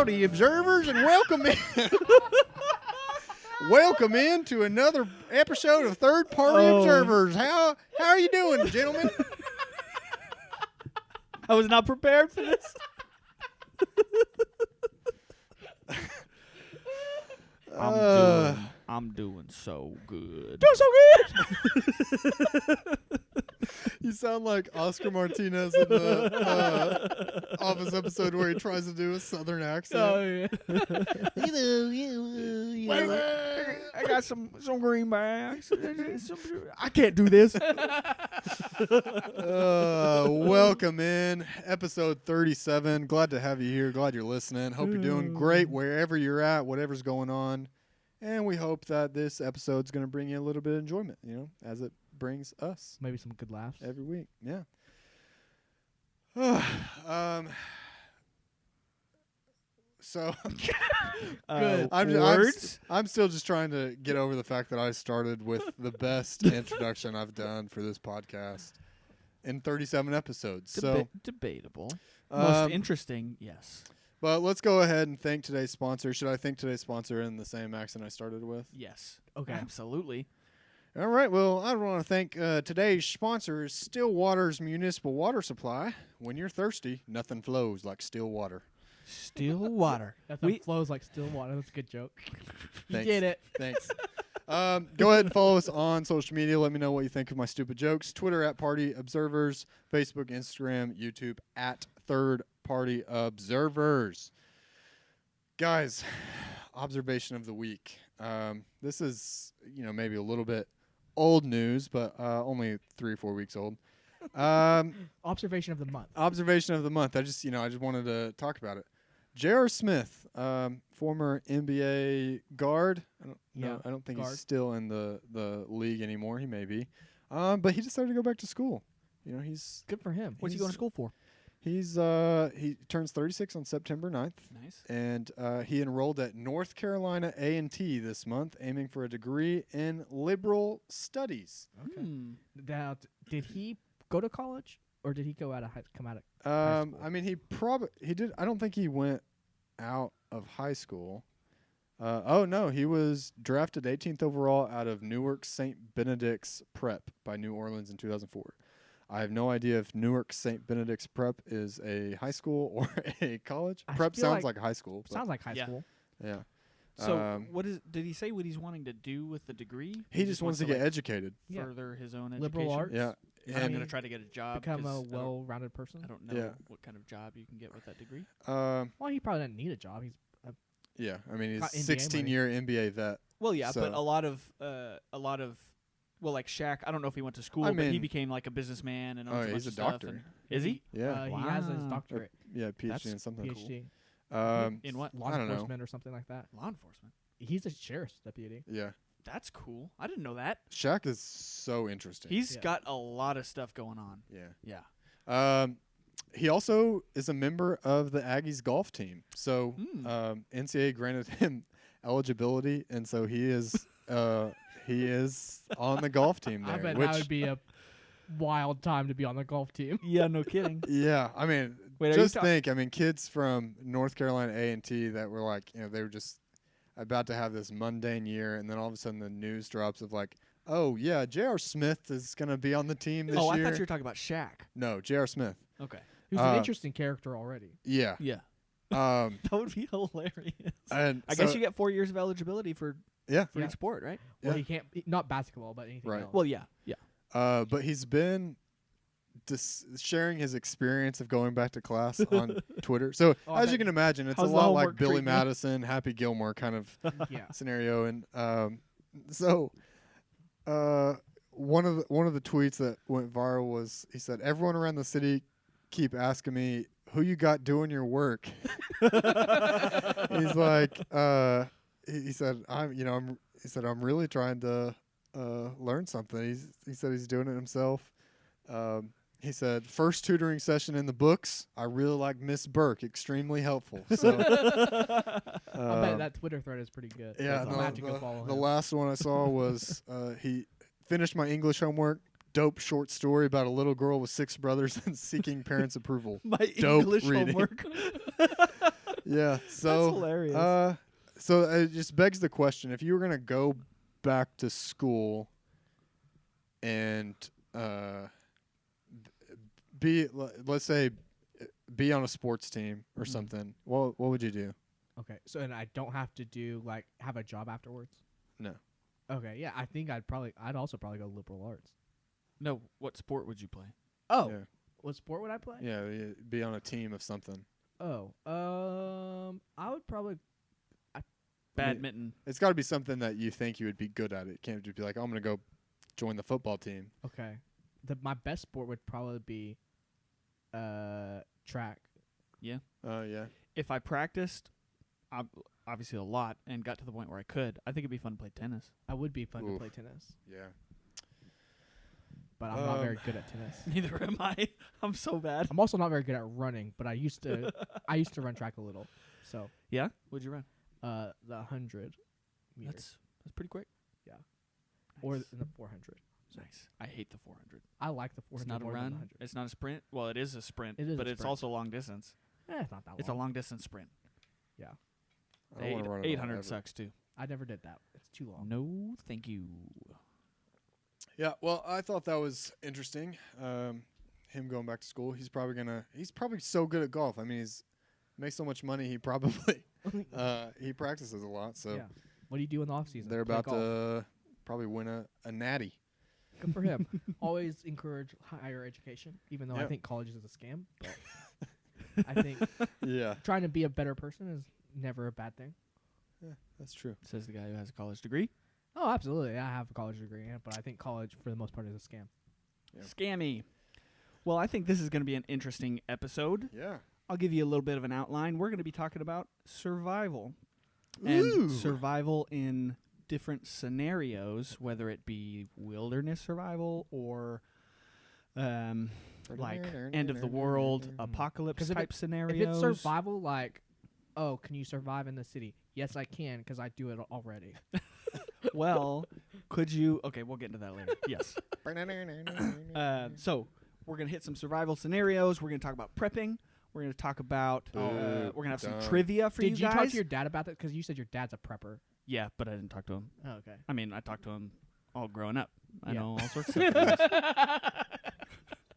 Howdy, observers, and welcome in. Welcome in to another episode of Third Party Observers. How are you doing, gentlemen? I was not prepared for this. I'm doing so good. Doing so good. You sound like Oscar Martinez in the Office episode where he tries to do a Southern accent. Oh yeah. I got some greenbacks. I can't do this. Welcome in, episode 37. Glad to have you here. Glad you're listening. Hope you're doing great wherever you're at, whatever's going on. And we hope that this episode's going to bring you a little bit of enjoyment, as it brings us. Maybe some good laughs. Every week, yeah. So Good I'm still just trying to get over the fact that I started with the best introduction I've done for this podcast in 37 episodes. Debatable. Most interesting, yes. But let's go ahead and thank today's sponsor. Should I thank today's sponsor in the same accent I started with? Yes. Okay. Absolutely. All right. Well, I want to thank today's sponsor is Still Water's Municipal Water Supply. When you're thirsty, nothing flows like still water. Still water. Nothing flows like still water. That's a good joke. You did it. Thanks. Go ahead and follow us on social media. Let me know what you think of my stupid jokes. Twitter at Party Observers. Facebook, Instagram, YouTube at Third Party Observers. Guys, observation of the week. This is, maybe a little bit old news, but only 3 or 4 weeks old. Observation of the month. Observation of the month. I just wanted to talk about it. J.R. Smith, former NBA guard. I don't think he's still in the league anymore. He may be. But he decided to go back to school. He's good for him. What's he going to school for? He turns 36 on September 9th. Nice. And he enrolled at North Carolina A&T this month, aiming for a degree in liberal studies. Okay. Now, did he go to college or did he come out of high school? I mean, he did. I don't think he went out of high school. No, he was drafted 18th overall out of Newark St. Benedict's Prep by New Orleans in 2004. I have no idea if Newark St. Benedict's Prep is a high school or a college. Prep sounds like high school. Sounds like high school. Yeah. So did he say what he's wanting to do with the degree? He just wants to get educated. Further his own education. Liberal arts. Yeah. And I'm going to try to get a job. Become a well-rounded person. I don't know what kind of job you can get with that degree. Well, he probably doesn't need a job. He's he's a 16-year NBA vet. Well, yeah, but a lot of like Shaq, I don't know if he went to school, but he became like a businessman and owns a bunch he's a of stuff. doctor. Is he? Yeah. He has his doctorate. PhD in something PhD. cool. In what? Law enforcement or something like that. Law enforcement. He's a sheriff's deputy. Yeah. That's cool. I didn't know that. Shaq is so interesting. He's got a lot of stuff going on. Yeah. Yeah. He also is a member of the Aggies golf team. So NCAA granted him eligibility, and so he is on the golf team there. I bet that would be a wild time to be on the golf team. Yeah, no kidding. Yeah, I mean, just think. I mean, kids from North Carolina A&T that were like, they were just about to have this mundane year, and then all of a sudden the news drops of like, oh yeah, J.R. Smith is going to be on the team this year. Oh, I thought you were talking about Shaq. No, J.R. Smith. Okay. Who's an interesting character already. Yeah. Yeah. That would be hilarious. And I guess you get 4 years of eligibility for each sport, right? Well, he can't not basketball, but anything else. Well, yeah. But he's been sharing his experience of going back to class on Twitter. So as you can imagine, it's a lot like Billy Madison, Happy Gilmore kind of scenario. And so one of the tweets that went viral was he said, "Everyone around the city keep asking me who you got doing your work." He's like, he said, I'm really trying to learn something. He said he's doing it himself. He said, first tutoring session in the books. I really like Miss Burke. Extremely helpful. So I bet that Twitter thread is pretty good. Yeah, the last one I saw was he finished my English homework. Dope short story about a little girl with 6 brothers and seeking parents' approval. My Dope English reading. homework. Yeah. So That's hilarious. So it just begs the question: if you were gonna go back to school and let's say, be on a sports team or something, what would you do? Okay, so and I don't have to do like have a job afterwards. No. Okay, yeah, I think I'd also probably go liberal arts. No, what sport would you play? Oh, Yeah. what sport would I play? Yeah, be on a team of something. Oh, I would probably. Badminton. It's got to be something that you think you would be good at. It can't just be like, oh, I'm gonna go join the football team. Okay, my best sport would probably be, track. Yeah. Yeah. If I practiced, obviously a lot, and got to the point where I could, I think it'd be fun to play tennis. I would be fun to play tennis. Yeah. But I'm not very good at tennis. Neither am I. I'm so bad. I'm also not very good at running, but I used to run track a little. So Yeah? What'd you run? the 100 meters. That's pretty quick. Yeah. Nice. Or in the 400. Nice. I hate the 400. I like the 400 It's not a more than the run. 100. It's not a sprint. Well, it is a sprint, It is but a it's sprint. also long distance. It's not that long. It's a long distance sprint. Yeah. I don't wanna run it all 800 ever. sucks too. I never did that. It's too long. No, thank you. Yeah, well, I thought that was interesting. Him going back to school. He's probably so good at golf. I mean, he's makes so much money. He probably he practices a lot. So Yeah. What do you do in the off season? they're Play about golf. to probably win a natty. Good for him. Always encourage higher education, even though I Yep. think college is a scam. But I think Yeah, trying to be a better person is never a bad thing. that's true. Says the guy who has a college degree. Oh, absolutely. I have a college degree, but I think college, for the most part, is a scam. Yeah. Scammy. Well, I think this is going to be an interesting episode. Yeah. I'll give you a little bit of an outline. We're going to be talking about survival. Ooh. And survival in different scenarios, whether it be wilderness survival or like end of the world, apocalypse 'Cause if type If scenarios. it's survival, like, oh, can you survive in the city? Yes, I can, because I do it already. Well, could you? Okay, we'll get into that later. Yes. So we're gonna hit some survival scenarios. We're gonna talk about prepping. We're gonna talk about. We're gonna have some trivia for Did you guys. talk to your dad about that? Because you said your dad's a prepper. Yeah, but I didn't talk to him. Oh, okay. I mean, I talked to him all growing up. I Yeah. know all sorts of things.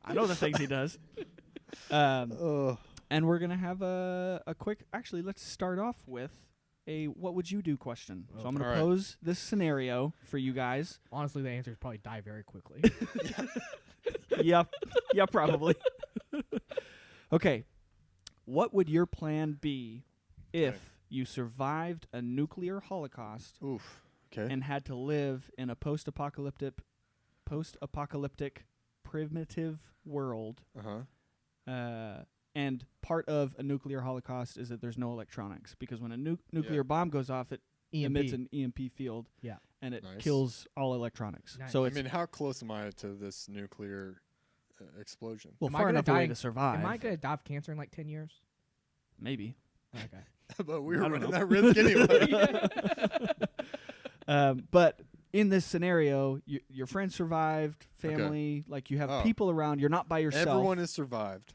I know the things he does. And we're gonna have a quick. Actually, let's start off with a "What would you do?" question. So I'm gonna All right. pose this scenario for you guys. Honestly, the answers probably die very quickly. Yep. Yeah, probably. Okay. What would your plan be if you survived a nuclear holocaust Oof. Okay. and had to live in a post-apocalyptic primitive world? And part of a nuclear holocaust is that there's no electronics, because when a nuclear bomb goes off, it emits an EMP field. Yeah. And it Nice. kills all electronics. Nice. So I it's mean, how close am I to this nuclear explosion? well Am I far gonna enough away die- to survive. Am I going to die of cancer in like 10 years? Maybe. Okay. But we I were don't running know. that risk anyway. But in this scenario, your friends survived, family, like you have Oh. people around. You're not by yourself. Everyone has survived,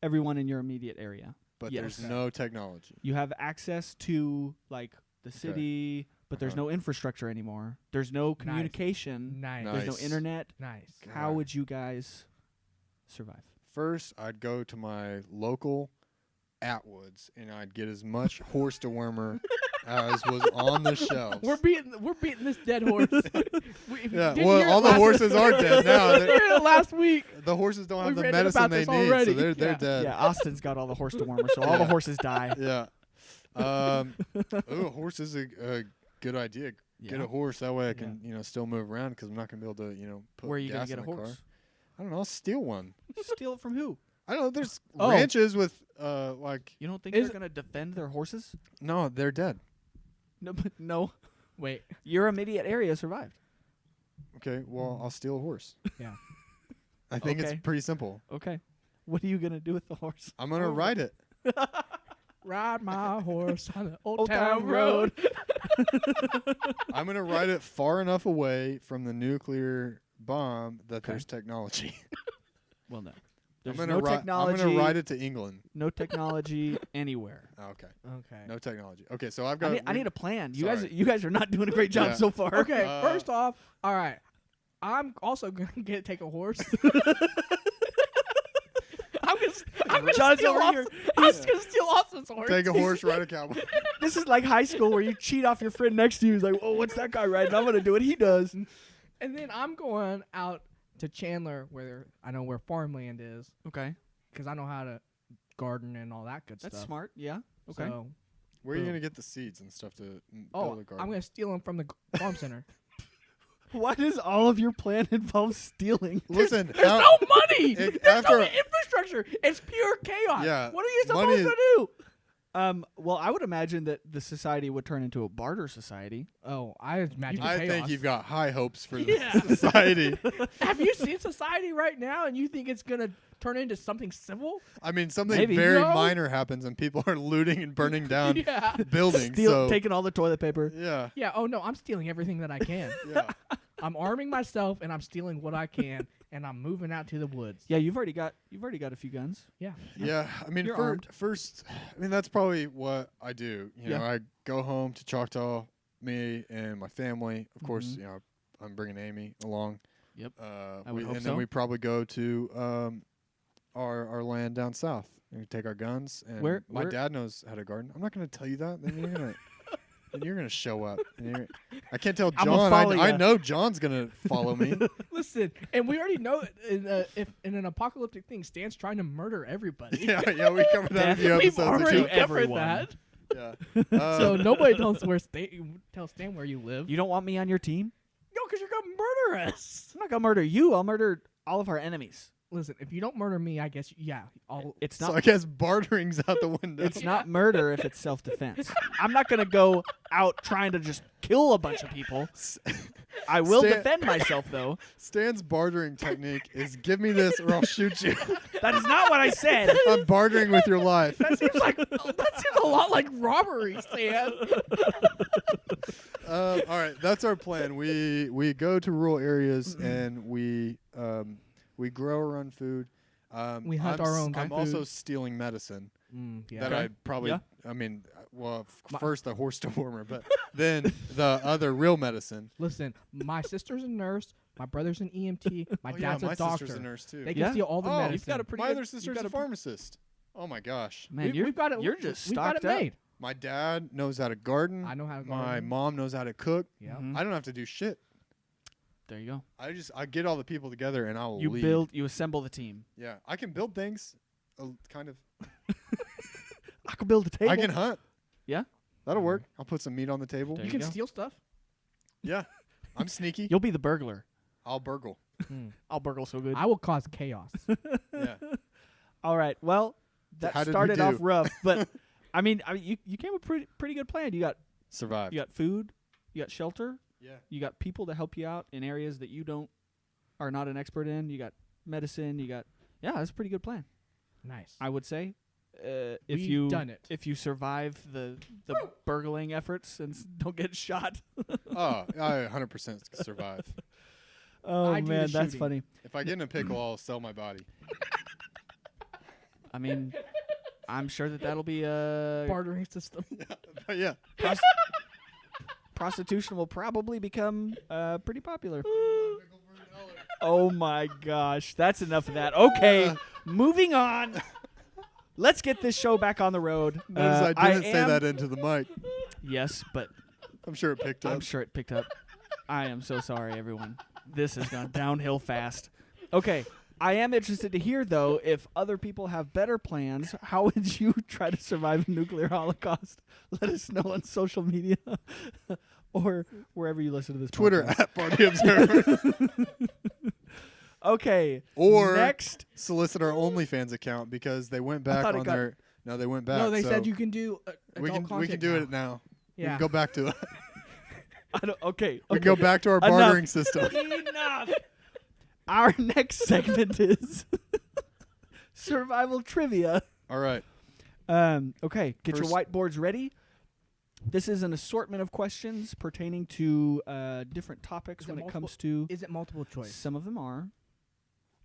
Everyone in your immediate area. but Yes. there's no technology. You have access to like the city, but there's no infrastructure anymore. There's no communication. Nice. There's no Nice. internet. Nice. How would you guys survive? First, I'd go to my local Atwoods and I'd get as much horse dewormer as was on the shelves. We're beating this dead horse. Yeah, well, all the horses are dead now. Last week. The horses don't have We've the written medicine about they this need, already. so they're Yeah. dead. Yeah, Austin's got all the horse dewormer, so all the horses die. Yeah. A horse is a good idea. Get a horse, that way I can still move around, because I'm not gonna be able to put Where are you gas gonna get in a the horse? car. I don't know. I'll steal one. Steal it from who? I don't know. There's Oh. ranches with like You don't think Is they're gonna defend their horses? no, they're dead. No, but no. Wait. Your immediate area survived. Okay, well I'll steal a horse. Yeah. I think Okay. it's pretty simple. Okay. What are you gonna do with the horse? I'm gonna ride it. Ride my horse on the old Old town Town road. I'm gonna ride it far enough away from the nuclear bomb that Okay. there's technology. Well, no. There's I'm no technology. I'm gonna ride it to England. No technology anywhere. Oh, okay. Okay. No technology. Okay, so I've got. I need a plan. Sorry. You guys are not doing a great job Yeah. so far. Okay. First off, all right. I'm also gonna take a horse. I'm gonna steal Austin. I'm just gonna steal Austin's horse. Take a horse, ride a cowboy. This is like high school where you cheat off your friend next to you. He's like, oh, what's that guy riding? I'm gonna do what he does. And then I'm going out to Chandler, where I know where farmland is, Okay, because I know how to garden and all that good that's stuff. smart. Yeah. Okay. So, Where are you Boom. gonna get the seeds and stuff to build oh, a garden? I'm gonna steal them from the farm center. Why does all of your plan involve stealing? Listen, There's no money. it- There's no after- infrastructure. It's pure chaos. Yeah, What are you money supposed is- to do? Well, I would imagine that the society would turn into a barter society. Oh, I imagine I chaos. think you've got high hopes for Yeah. the society. Have you seen society right now, and you think it's gonna turn into something civil? I mean, something Maybe. very No. minor happens and people are looting and burning down Yeah. buildings. So Taking all the toilet paper. yeah, Yeah. Oh no, I'm stealing everything that I can. yeah. I'm arming myself, and I'm stealing what I can, and I'm moving out to the woods. Yeah, you've already got a few guns. Yeah. Yeah, I mean, You're armed. first, I mean, that's probably what I do. You Yeah. know, I go home to Choctaw, me and my family. Of course, Mhm. you know, I'm bringing Amy along. Yep. I would hope and so. then we probably go to our land down south. And we take our guns. And Where- my where- dad knows how to garden. I'm not going to tell you that. Then you're gonna show up. And I can't tell I'ma John. follow I ya. know John's gonna follow me. Listen, and we already know if in an apocalyptic thing, Stan's trying to murder everybody. yeah, we covered that in a few We've episodes. already ago. to covered everyone. that. Yeah. So nobody tell Stan where you live. You don't want me on your team? No, because you're gonna murder us. I'm not gonna murder you. I'll murder all of our enemies. Listen, if you don't murder me, I guess It's So not. I guess bartering's out the window. It's not murder if it's self-defense. I'm not gonna go out trying to just kill a bunch of people. I will Stan- defend myself, though. Stan's bartering technique is give me this or I'll shoot you. That is not what I said. I'm bartering with your life. that seems a lot like robbery, Stan. All right, that's our plan. We go to rural areas and we grow our own food. We hunt our own I'm food. also stealing medicine Yeah. that Okay. I probably. Yeah. I mean, well, first the horse dewormer, but then the other real medicine. Listen, my sister's a nurse. My brother's an EMT. My Oh, dad's yeah, a my doctor. sister's a nurse too. They can Yeah? steal all the Oh, medicine. You've got a pretty My good, other you've sister's got a pharmacist. Oh my gosh. Man, you're we've got it. you're just we've got stocked it up. made. My dad knows how to garden. I know how to My garden. mom knows how to cook. Yeah. Mhm. I don't have to do shit. There you go. I get all the people together and I will You lead. you assemble the team. Yeah, I can build things. Kind of. I could build a table. I can hunt. Yeah? That'll work. I'll put some meat on the table. There You you can go. steal stuff. Yeah. I'm sneaky. You'll be the burglar. I'll burgle. I'll burgle so good. I will cause chaos. Yeah. All right. Well, that how did we started off do? rough, but I mean, you came with pretty good plan. You Survive. got food, you got shelter, Yeah. you got people to help you out in areas that you are not an expert in. You got medicine. That's a pretty good plan. Nice. I would say. If We've you done it. if you survive the burgling efforts and don't get shot. Oh, I 100% survive. Oh I do the man, that's shooting. funny. If I get in a pickle, I'll sell my body. I mean, I'm sure that'll be Bartering system. But yeah. prostitution will probably become pretty popular. Oh my gosh, that's enough of that. Okay, moving on. Let's get this show back on the road. Notice I didn't say that into the mic. Yes, but I'm sure it picked up. I'm sure it picked up. I am so sorry, everyone. This has gone downhill fast. Okay, I am interested to hear, though, if other people have better plans. How would you try to survive a nuclear holocaust? Let us know on social media or wherever you listen to this Twitter podcast. at Party Observer. Okay, Or next. solicit our OnlyFans account because they went back thought it on got- their. No, they went back. No, they so said you can do. we can do it now. We Yeah. can go back to it. Okay. We can go back to our Enough. bartering system. Enough. Our next segment is survival trivia. All right. Okay, get your First- whiteboards ready. This is an assortment of questions pertaining to different topics Is it when it multiple- comes to. Is it multiple choice? Some of them are.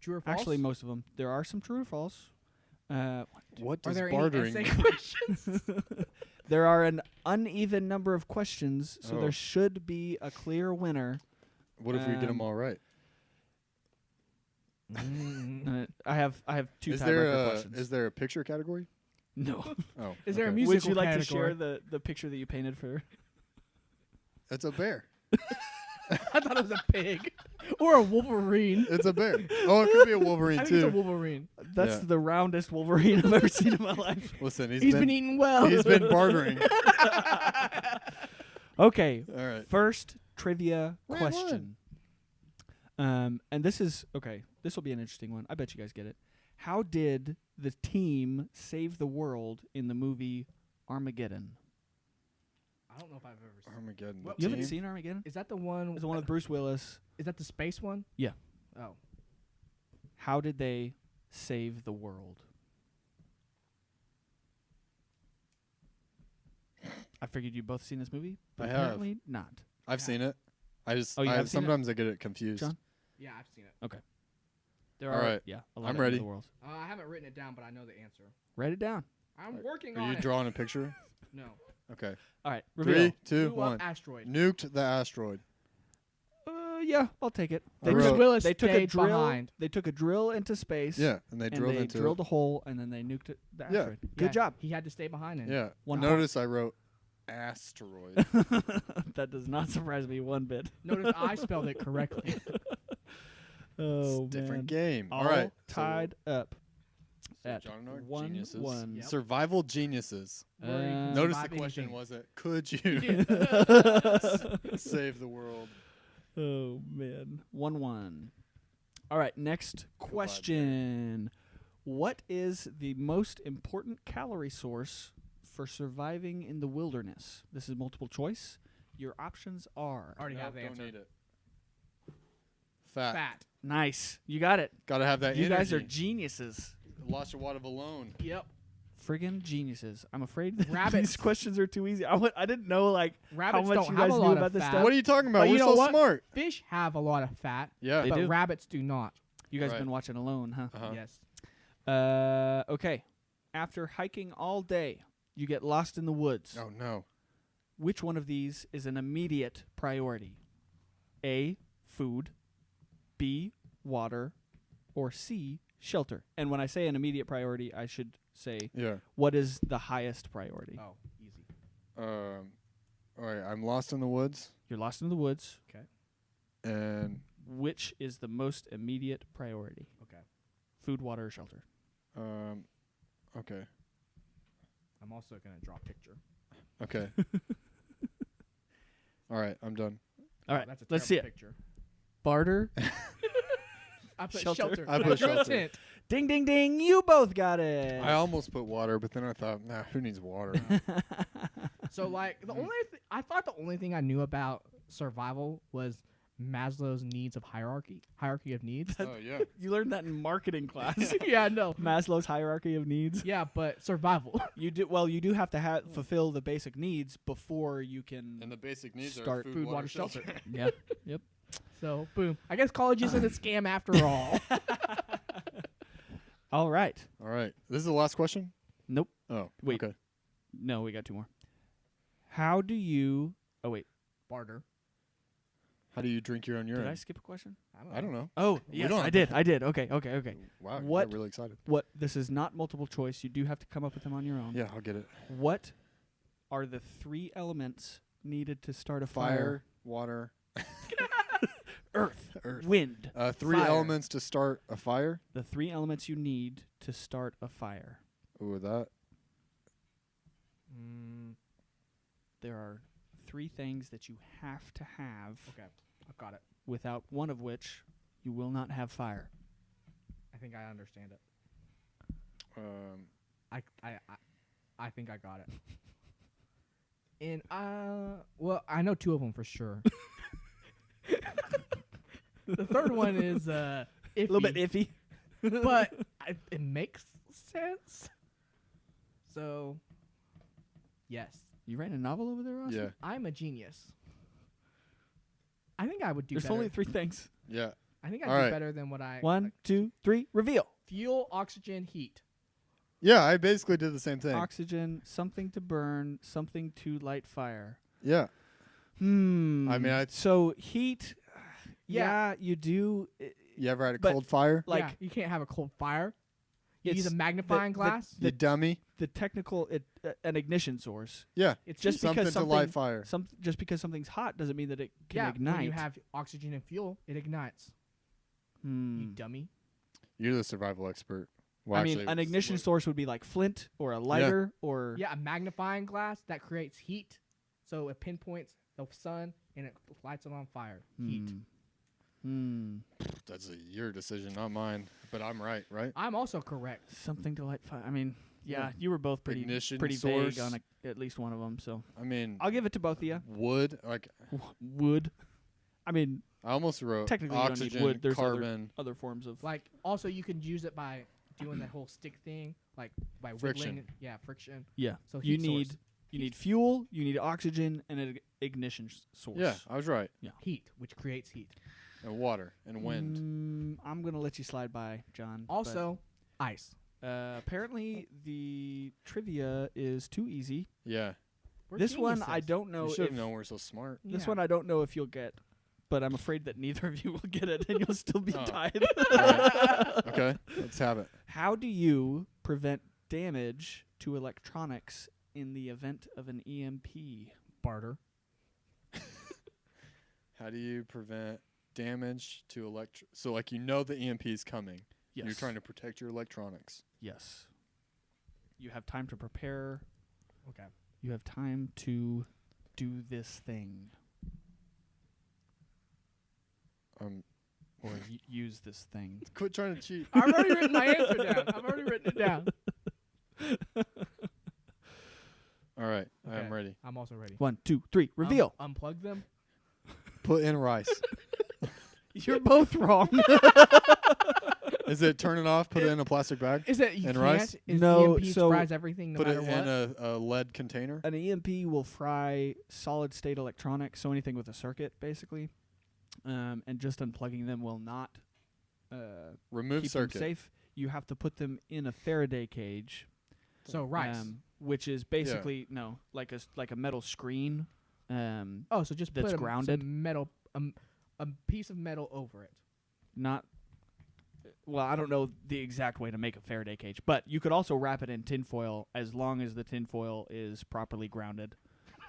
True or false? Actually, most of them. There are some true or false. What Are does there bartering any mean? essay questions? There are an uneven number of questions, so Oh. there should be a clear winner. What if we get them all right? I have two Is tiebreaker questions. is there a picture category? No. Oh, Is there a okay. musical Would you like to category? share the picture that you painted for? It's a bear. I thought it was a pig or a wolverine. It's a bear. Oh, it could be a Wolverine I think too. it's a wolverine. That's Yeah. the roundest Wolverine I've ever seen in my life. Listen, He's been eating well. He's been bartering. Okay, All right. first trivia Round question. And this is okay. This will be an interesting one. I bet you guys get it. How did the team save the world in the movie Armageddon? I don't know if I've ever seen. Armageddon. What- the You haven't team? seen Armageddon? Is that the one? It's the one with Bruce Willis. Is that the space one? Yeah. Oh. How did they save the world? I figured you both seen this movie, but I have. apparently not. I've seen it. I just Oh, you have seen it? sometimes I get it confused. John? Yeah, I've seen it. There All are right. yeah, a lot I'm of ready. the worlds. I haven't written it down, but I know the answer. Write it down. I'm working Are on you it. drawing a picture? No. Okay. All right, reveal. 3, 2, Blew up 1. asteroid. Nuked the asteroid. Yeah, I'll take it. I They wrote- took, Bruce Willis they took a stayed drill. behind. They took a drill into space. Yeah, and they and drilled they into drilled it. a hole, and then they nuked it. The Yeah. asteroid. Good job. He had to stay behind it. Yeah. One Notice I wrote asteroid. That does not surprise me one bit. Notice I spelled it correctly. Oh It's a different man. game. All All right. tied up So at John and I are 1-1. geniuses. Yep. Survival geniuses. Worrying Notice the surviving question thing. was it, could you save the world? Oh man. 1-1. All right, next Goodbye, question. What is the most important calorie source for surviving in the wilderness? This is multiple choice. Your options are Already Nope, have the don't answer. need it. Fat. Fat. nice. You got it. Gotta have that You energy. guys are geniuses. Lost your water alone. Yep. Friggin' geniuses. I'm afraid that these Rabbits. questions are too easy. I didn't know like Rabbits how much don't you have guys a knew lot about of this fat. stuff. What are you talking about? But We're you know so what? smart. Fish have a lot of fat, Yeah. They but do. rabbits do not. You guys Right. been watching Alone, huh? Uh-huh. Yes. Okay. After hiking all day, you get lost in the woods. Oh no. Which one of these is an immediate priority? A, food, B, water, or C, shelter? And when I say an immediate priority, I should say Yeah. what is the highest priority? Oh, easy. All right. I'm lost in the woods, You're lost in the woods. and Which is the most immediate priority? Okay. Food, water, or shelter? okay. I'm also gonna draw a picture. Okay. All right. I'm done. All right, That's a let's see terrible it. picture. Barter. I put Shelter. shelter. I put drew a shelter. tent. Ding, ding, ding. You both got it. I almost put water, but then I thought, nah, who needs water? So like the only I thought the only thing I knew about survival was Maslow's needs of hierarchy of needs. Oh yeah. You learned that in marketing class. Yeah, no. Maslow's hierarchy of needs. Yeah, but survival. You do well. You do have to fulfill the basic needs before you can. And the basic needs Start are food, water, shelter. Yep. Yep. So boom. I guess college isn't a scam after all. All right. All right. This is the last question? Nope. Oh. Wait. Okay. No, we got two more. How do you? Oh wait. Barter. How do you drink your own urine? Did I skip a question? I don't know. Oh We yes, don't I have did. to- I did. Okay. Okay. Wow. What- I'm really excited. What? This is not multiple choice. You do have to come up with them on your own. Yeah, I'll get it. What are the 3 elements needed to start a Fire, water, Earth, earth. wind. 3 Fire. elements to start a fire. The 3 elements you need to start a fire. Ooh, that. There are 3 things that you have to have, Okay. I've got it. without one of which you will not have fire. I think I understand it. I think I got it. And well, I know 2 of them for sure. The third one is iffy, A little bit iffy. but it makes sense. So, yes, You writing a novel over there, Austin? Yeah. I'm a genius. I think I would do There's better. only 3 things. Yeah. I think I All do right. better than what I. 1, 2, 3. Reveal. Fuel, oxygen, heat. Yeah, I basically did the same thing. Oxygen, something to burn, something to light fire. Yeah. I mean, so heat. Yeah. Yeah, you do. You ever had a But- cold fire? Like Yeah, you can't have a cold fire. You use it's a magnifying glass. You dummy. the technical an ignition source. Yeah. It's Just Something because to light fire. just because something's hot doesn't mean that it can yeah. ignite. When you have oxygen and fuel, it ignites. You dummy. You're the survival expert. Well, I mean, actually, an ignition source would be like flint or a lighter or Yeah, a magnifying glass that creates heat, so it pinpoints the sun and it lights it on fire. Heat. That's your decision, not mine. But I'm right? I'm also correct. Something to light fire. I mean, yeah, you were both pretty Ignition vague source. on at least one of them. So I mean, I'll give it to both of you. wood. Like Wood. I mean, I almost wrote technically you don't need oxygen, wood. There's carbon. other forms of Like, also you can use it by doing that whole stick thing, like by Friction. wiggling. Yeah, friction. yeah. So You heat need source. you need fuel. You need oxygen and an ignition source. Yeah, I was right. Heat, which creates heat. And water and wind. I'm gonna let you slide by, John. but, Also, ice. apparently the trivia is too easy. Yeah. We're This one I geniuses. don't know. You if, should have known we're so smart. This Yeah. one I don't know if you'll get, but I'm afraid that neither of you will get it, and you'll still be Oh. tied. Okay, let's have it. How do you prevent damage to electronics in the event of an EMP? barter. How do you prevent damage to So, like, you know the EMP is coming. Yes. You're trying to protect your electronics. Yes. You have time to prepare. Okay. You have time to do this thing or use this thing. Quit trying to cheat. I've already written my answer down. I've already written it down. All right, I am Okay. ready. I'm also ready. 1, 2, 3. Reveal. Unplug them. Put in rice. You're both wrong. Is it turn it off? Put it in a plastic bag. Is it you And can't? rice? Is No, EMP so fries everything no Put it matter what? in a lead container. An EMP will fry solid state electronics, so anything with a circuit, basically. And just unplugging them will not Remove keep circuit. them safe. You have to put them in a Faraday cage, So rice. which is basically like a metal screen. Oh, so just that's put grounded? some metal, a piece of metal over it. Not. Well, I don't know the exact way to make a Faraday cage, but you could also wrap it in tinfoil as long as the tinfoil is properly grounded.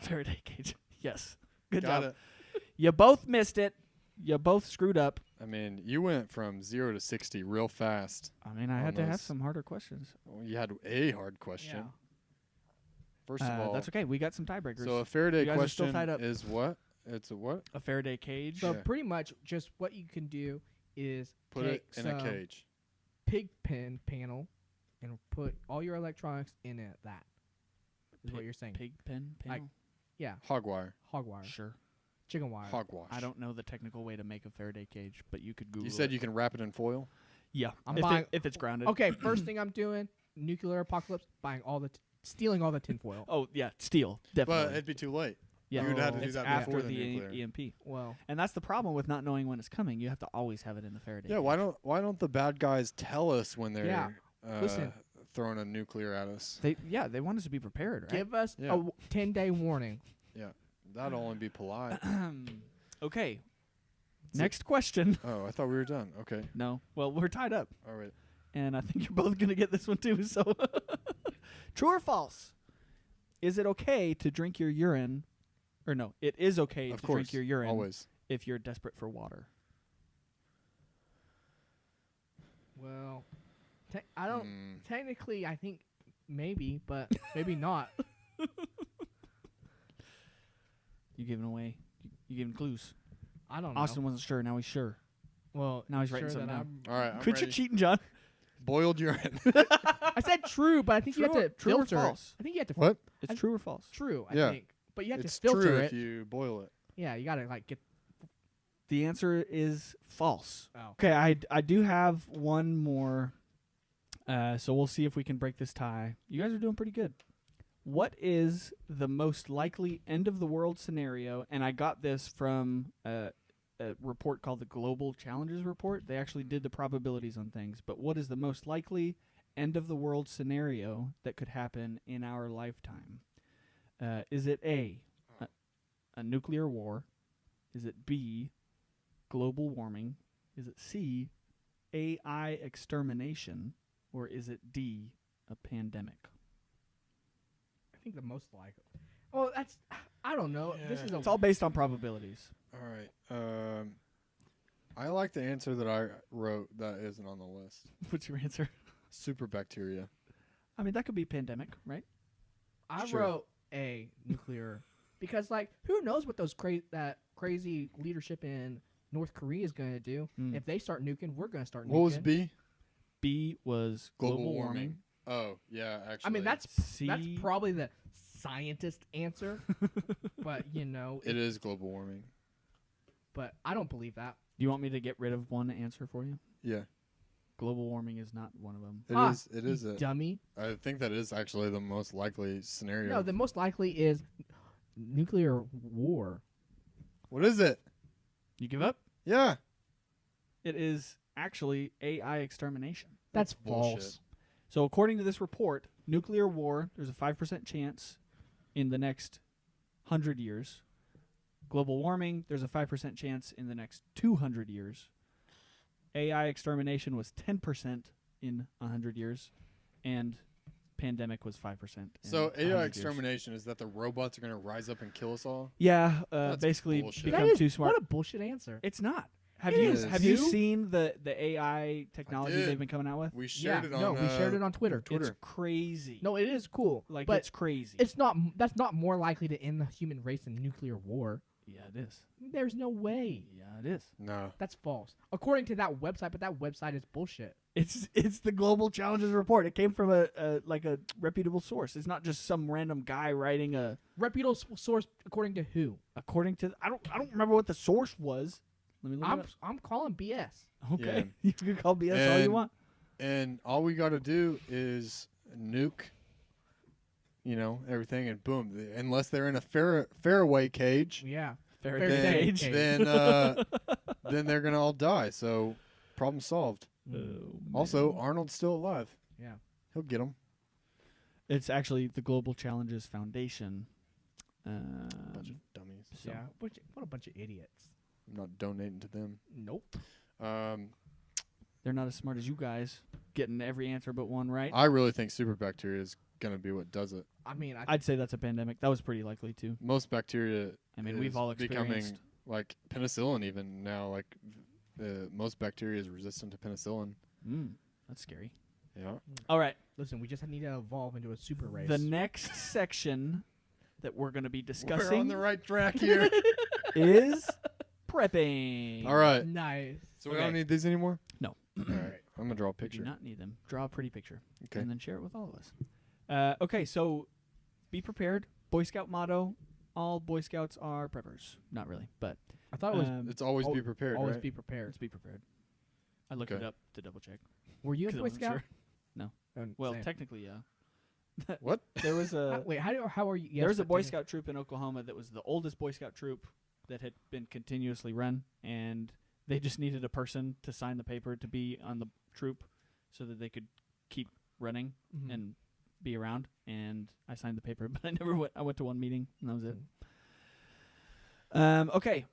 Faraday cage. Yes. Good Got job. it. You both missed it. You both screwed up. I mean, you went from 0 to 60 real fast. I mean, I On had to have those. some harder questions. Well, you had a hard question. First of all, That's okay. We got some tiebreakers. so a Faraday You guys are still question tied up. is what? It's a what? A Faraday cage. So Yeah. pretty much, just what you can do is Put take it in a some cage. pig pen panel and put all your electronics in it. That is what you're saying. Pig pen panel. Yeah, Hog wire. hog wire, Sure. chicken wire. Hogwash. I don't know the technical way to make a Faraday cage, but you could Google. You said it. you can wrap it in foil? Yeah. I'm if, buying- if it's grounded. Okay, first thing I'm doing, nuclear apocalypse, buying all the, stealing all the tinfoil. Oh yeah, steel definitely. But it'd be too late. yeah. you would have to do It's that after before the the nuclear. EMP, Well, and that's the problem with not knowing when it's coming. You have to always have it in the Faraday. Yeah, cage. why don't the bad guys tell us when they're Yeah. Listen. throwing a nuclear at us? They want us to be prepared, right? give us Yeah. a 10-day warning. That'd only be polite. Okay. So- Next question. Oh, I thought we were done. Okay. No. Well, we're tied up, All right. and I think you're both gonna get this one too. So, true or false? Is it okay to drink your urine? Or no, it is okay Of to course. drink your urine Always. if you're desperate for water. Well, I don't. Hmm. Technically, I think maybe, but maybe not. You giving away? You giving clues? I don't know. Austin wasn't sure. Now he's sure. Well, Now he's writing sure something that down. All right. I'm Quit ready. your cheating, John. Boiled urine. I said true, but I think you have to True or filter it. false? I think you have to. What? It's I- true or false? True, I Yeah. think. But you have It's to filter true it. if you boil it. Yeah, you gotta like get. The answer is false. Oh. Okay, I do have one more. So we'll see if we can break this tie. You guys are doing pretty good. What is the most likely end of the world scenario? And I got this from a report called the Global Challenges Report. They actually did the probabilities on things. But what is the most likely end of the world scenario that could happen in our lifetime? Is it A, a nuclear war? Is it B, global warming? Is it C, AI extermination? Or is it D, a pandemic? I think the most likely. Oh, that's. I don't know. This is It's all based on probabilities. All right. I like the answer that I wrote that isn't on the list. What's your answer? Super bacteria. I mean, that could be pandemic, right? I Sure. wrote A, nuclear, because like who knows what those crazy leadership in North Korea is going to do? Mm. If they start nuking, we're going to start nuking. What was B? B was global warming. Oh, yeah, actually. I mean, that's C, probably the scientist answer, but you know, It is global warming. but I don't believe that. Do you want me to get rid of one answer for you? Yeah. Global warming is not one of them. Ah, It is you a dummy. I think that is actually the most likely scenario. No, the most likely is nuclear war. What is it? You give up? Yeah. It is actually AI extermination. That's bullshit. false. So according to this report, nuclear war, there's a 5% chance in the next 100 years. Global warming, there's a 5% chance in the next 200 years. AI extermination was 10% in 100 years, and pandemic was 5%. So in 100 AI years. extermination is that the robots are going to rise up and kill us all? Yeah, That's basically bullshit. become That is, too smart. What a bullshit answer. It's not. Have It you is. have you Two? seen the AI technology did. they've been coming out with? We shared it on no, we shared it on Twitter. It's crazy. No, it is cool. like but it's crazy. it's not. That's not more likely to end the human race than nuclear war. yeah, it is. There's no way. Yeah, it is. No. That's false. According to that website, but that website is bullshit. It's the Global Challenges Report. It came from a reputable source. It's not just some random guy writing a. Reputable source according to who? According to I don't remember what the source was. Let me look it up. I'm calling BS. Okay, Yeah. you can call BS all you And- want. And all we got to do is nuke, everything, and boom. Unless they're in a fairway cage, Yeah. Faraday Faraday cage. cage. then they're going to all die. So problem solved. Also, Arnold's still alive. Yeah. He'll get him. It's actually the Global Challenges Foundation. Bunch of dummies. So- Yeah. What a bunch of idiots. I'm not donating to them. Nope. They're not as smart as you guys, getting every answer but one right. I really think super bacteria is going to be what does it. I mean, I'd say that's a pandemic. That was pretty likely too. Most bacteria I mean, is we've all becoming experienced. like penicillin even now. Like most bacteria is resistant to penicillin. That's scary. Yeah. All right. listen, we just need to evolve into a super race. The next section that we're going to be We're on discussing the right track here. is prepping. All right. Nice. So we Okay. don't need these anymore? No. All right. I'm going to draw a We do picture. not need them. Draw a pretty picture. Okay. And then share it with all of us. Okay, so be prepared. Boy Scout motto, all Boy Scouts are preppers. Not really, but I thought it was It's always al- be prepared, always right? be prepared. let's be prepared. I looked Okay. it up to double check. Were you a 'cause I Boy wasn't Scout? sure. Well, Same. technically, yeah. What? There was a Wait, how are you? Yes, there was a but Boy technically- Scout troop in Oklahoma that was the oldest Boy Scout troop that had been continuously run, and they just needed a person to sign the paper to be on the troop so that they could keep running Mhm. and be around. And I signed the paper, but I never went. I went to one meeting, and that was it. Okay.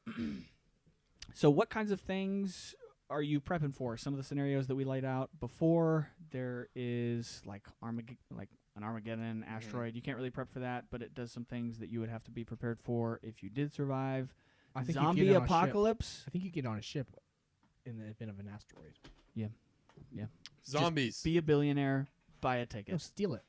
So what kinds of things are you prepping for? Some of the scenarios that we laid out before. There is like an Armageddon asteroid. You can't really prep for that, but it does some things that you would have to be prepared for if you did survive. I think you Zombie get on a ship. apocalypse. I think you get on a ship in the event of an asteroid. Zombies. Be a billionaire. Buy a No, ticket. steal it.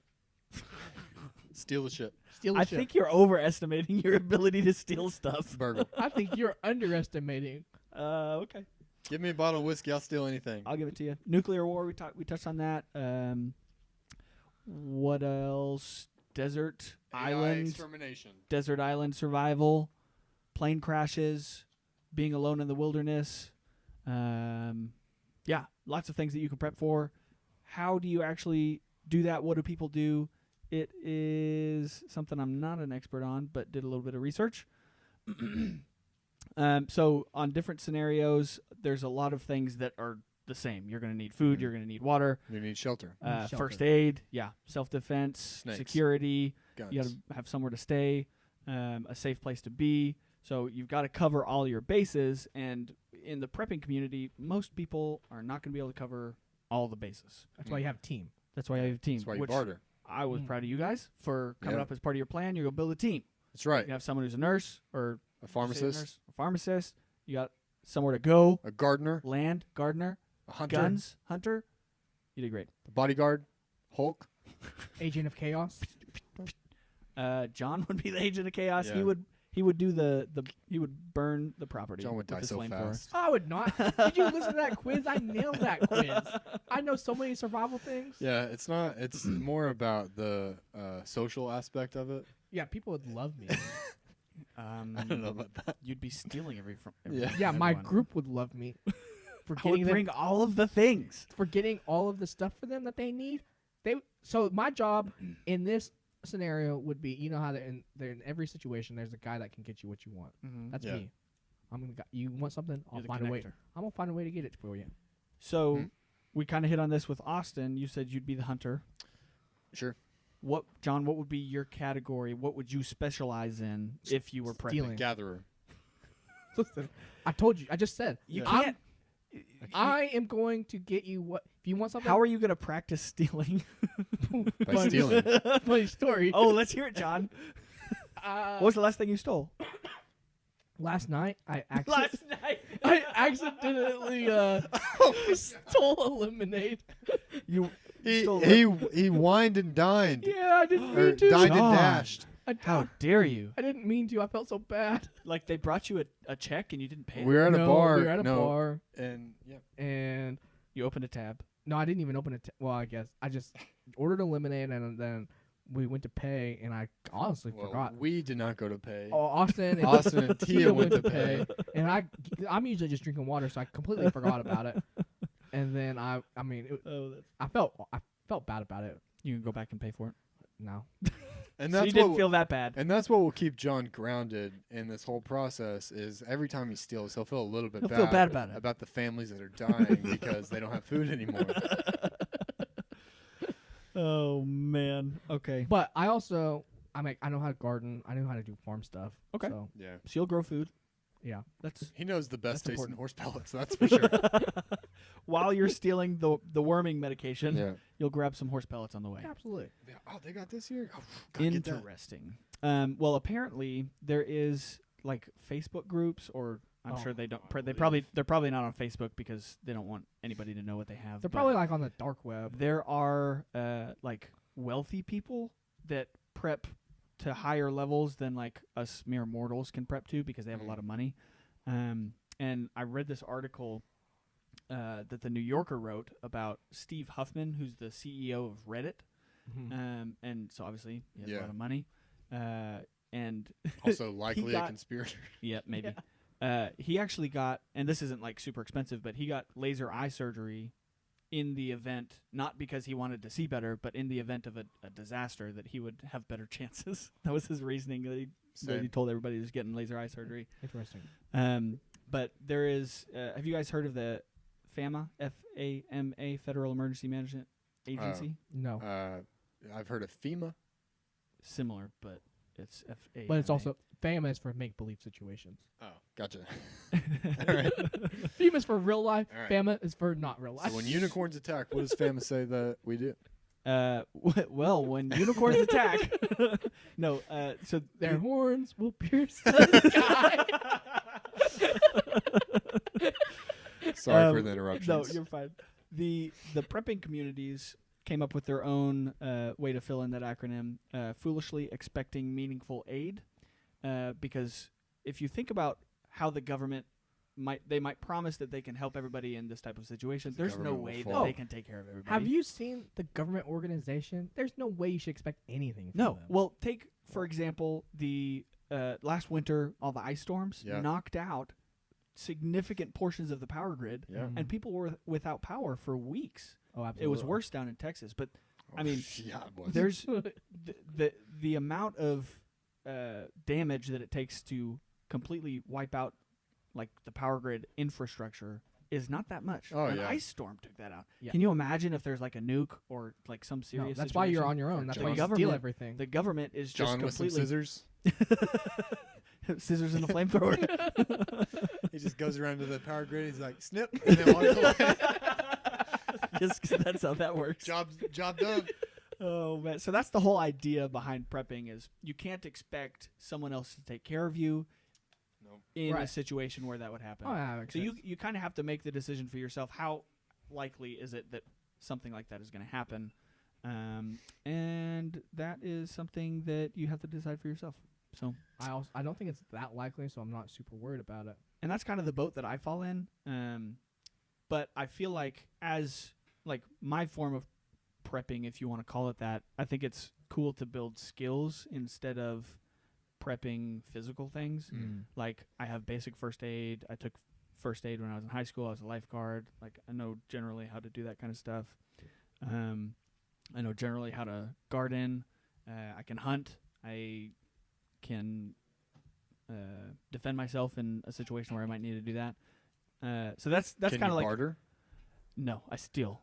Steal the ship. Steal the I ship. think you're overestimating your ability to steal stuff. Burgle. I think you're underestimating. Okay. Give me a bottle of whiskey. I'll steal anything. I'll give it to you. Nuclear war. We touched on that. What else? Desert AI island. extermination. Desert island survival. Plane crashes. Being alone in the wilderness. Yeah, lots of things that you can prep for. How do you actually do that? What do people do? It is something I'm not an expert on, but did a little bit of research. So on different scenarios, there's a lot of things that are the same. You're going to need food. You're going to need water. You need shelter. Shelter. First aid. Yeah. Self-defense. Snakes. Security. Guns. You got to have somewhere to stay. A safe place to be. So you've got to cover all your bases. And in the prepping community, most people are not going to be able to cover all the bases. That's why you have a team. That's why you have a team. That's why you which barter. I was proud of you guys for coming Yeah. up as part of your plan. You're going to build a team. That's right. You have someone who's a nurse or A pharmacist, a pharmacist. You got somewhere to go, a gardener, land, gardener, a hunter, guns, hunter. You did great. a bodyguard, Hulk. Agent of Chaos. John would be the agent of chaos. Yeah. He would do he would burn the property. John would with die his so flamethrower. fast. I would not. Did you listen to that quiz? I nailed that quiz. I know so many survival things. Yeah, it's not. It's more about the social aspect of it. Yeah, people would love me. I don't know about that. You'd be stealing from Yeah. Yeah, my everyone. group would love me for I would getting them, bring all of the things. for getting all of the stuff for them that they need. So my job in this scenario would be, you know how they're in every situation. There's a guy that can get you what you want. Mm-hmm. That's Yeah. me. You want something? I'll You're the find a way. connector. I'm gonna find a way to get it for you. So Mhm. we kind of hit on this with Austin. You said you'd be the hunter. Sure. John? What would be your category? What would you specialize in if you were prepping? Stealing. Gatherer. Listen, I told you. I just said. You Yeah. can't. I am going to get you what if you want something. How are you going to practice stealing? By stealing. Funny story. Oh, let's hear it, John. What was the last thing you stole? Last night I night. I accidentally stole a lemonade. You He stole he wined and dined. Yeah, I didn't Or mean to. dined and John. dashed. How dare you? I didn't mean to. I felt so bad. Like they brought you a check and you didn't pay. We were at a bar. We were at a no, bar, And yeah. and You opened a tab. no, I didn't even open it. Well, I guess I just ordered a lemonade, and then we went to pay, and I honestly Well, forgot. we did not go to pay. Oh, Austin and Austin and Tia went to pay. and I'm usually just drinking water, so I completely forgot about it. And then I mean, I felt bad about it. You can go back and pay for it. No, And So that's you didn't what feel that bad. and that's what will keep John grounded in this whole process is every time he steals, he'll feel a little bit He'll feel bad about it. about the families that are dying because they don't have food anymore. Oh man. Okay. but I also I know how to garden. I know how to do farm stuff. Okay. So Yeah. So you'll grow food. yeah, That's He knows the best That's taste in important. horse pellets, that's for sure. while you're stealing the worming medication. Yeah. You'll grab some horse pellets on the way. absolutely. Oh, they got this here? Oh, gotta get that. Interesting. Well, apparently there is like Facebook groups, or I'm Oh, sure they don't. I They're believe. probably not on Facebook because they don't want anybody to know what they have. They're but probably like on the dark web. there are like wealthy people that prep to higher levels than like us mere mortals can prep to because they have a lot of money. And I read this article that the New Yorker wrote about Steve Huffman, who's the CEO of Reddit. And so obviously he has a Yeah. lot of money. And Also likely a got- conspirator. yeah, maybe. He actually got, and this isn't like super expensive, but he got laser eye surgery in the event, not because he wanted to see better, but in the event of a disaster that he would have better chances. That was his reasoning that he Same. told everybody he was getting laser eye surgery. Interesting. But there is, have you guys heard of the FAMA, F-A-M-A, Federal Emergency Management Agency? No, I've heard of FEMA. Similar, but it's F-A-M-A. but it's also famous for make believe situations. Oh, gotcha. All right. Famous for real life. All right. Fama is for not real life. So when unicorns attack, what does FEMA say that we do? Well, when unicorns attack, no. So Their you- horns will pierce the sky. Sorry for the interruptions. No, you're fine. The prepping communities came up with their own way to fill in that acronym, foolishly expecting meaningful aid, because if you think about how the government might promise that they can help everybody in this type of situation, there's no government will way fall. that they can take care of everybody. Have you seen the government organization? There's no way you should expect anything from No. them. Well, take for example the last winter, all the ice storms Yeah. knocked out significant portions of the power grid, Yeah. and people were without power for weeks. Oh, absolutely. It was worse down in Texas, but I mean, yeah, it was. there's the amount of damage that it takes to completely wipe out like the power grid infrastructure is not that much. Oh, An yeah. ice storm took that out. Yeah. Can you imagine if there's like a nuke or like some No, serious? that's why you're situation? on your own. That's The why you steal government- everything. The government is just John with some completely scissors. scissors and a flamethrower. He just goes around to the power grid. He's like, snip, and then walks away. Just 'cause that's how that works. Job done. Oh man! So that's the whole idea behind prepping: is you can't expect someone else to take care of you Nope. in a Right. situation where that would happen. Oh, yeah, that makes So sense. you kind of have to make the decision for yourself. How likely is it that something like that is going to happen? And that is something that you have to decide for yourself. So, I don't think it's that likely, so I'm not super worried about it. and that's kind of the boat that I fall in. But I feel like as like my form of prepping, if you want to call it that, I think it's cool to build skills instead of prepping physical things. Like I have basic first aid. I took first aid when I was in high school. I was a lifeguard. Like I know generally how to do that kind of stuff. I know generally how to garden. I can hunt. I can defend myself in a situation where I might need to do that. So that's Can kind you of like barter? no, I steal.